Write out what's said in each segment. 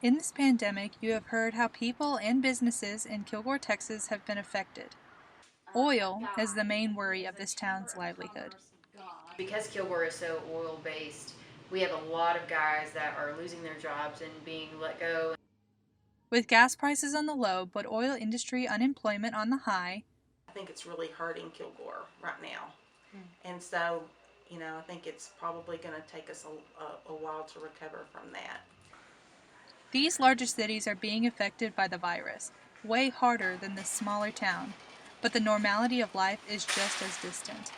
In this pandemic, you have heard how people and businesses in Kilgore, Texas have been affected. Oil is the main worry of this town's livelihood. Because Kilgore is so oil based, we have a lot of guys that are losing their jobs and being let go. With gas prices on the low but oil industry unemployment on the high, I think it's really hurting Kilgore right now. And so, I think it's probably going to take us a while to recover from that. these larger cities are being affected by the virus, way harder than this smaller town, but the normality of life is just as distant.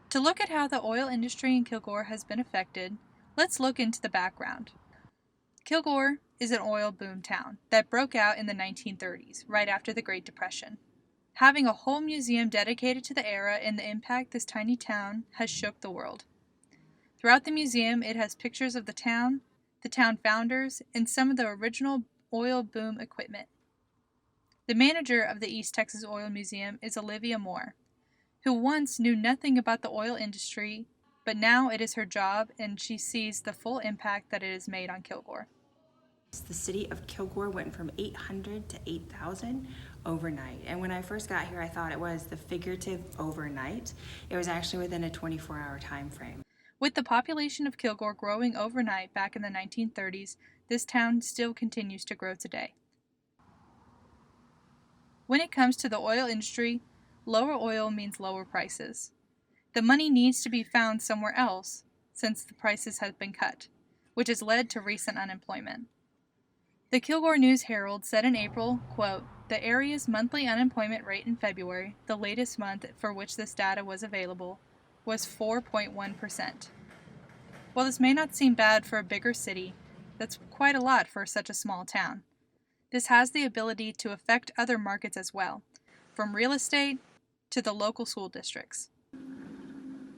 To look at how the oil industry in Kilgore has been affected, let's look into the background. Kilgore is an oil boom town that broke out in the 1930s, right after the Great Depression. Having a whole museum dedicated to the era and the impact this tiny town has shook the world. Throughout the museum, it has pictures of the town founders, and some of the original oil boom equipment. The manager of the East Texas Oil Museum is Olivia Moore, who once knew nothing about the oil industry, but now it is her job and she sees the full impact that it has made on Kilgore. The city of Kilgore went from 800 to 8,000 overnight. And when I first got here, I thought it was the figurative overnight. It was actually within a 24-hour time frame. With the population of Kilgore growing overnight back in the 1930s, this town still continues to grow today. When it comes to the oil industry, lower oil means lower prices. The money needs to be found somewhere else since the prices have been cut, which has led to recent unemployment. The Kilgore News-Herald said in April, quote, "The area's monthly unemployment rate in February, the latest month for which this data was available, was 4.1%. While this may not seem bad for a bigger city, that's quite a lot for such a small town. This has the ability to affect other markets as well, from real estate to the local school districts.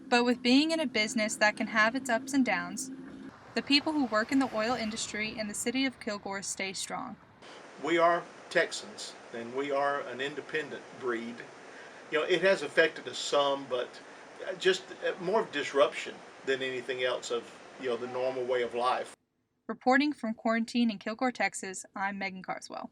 But with being in a business that can have its ups and downs, the people who work in the oil industry in the city of Kilgore stay strong." We are Texans, and we are an independent breed. It has affected us some, but just more of disruption than anything else of, the normal way of life. Reporting from quarantine in Kilgore, Texas, I'm Megan Carswell.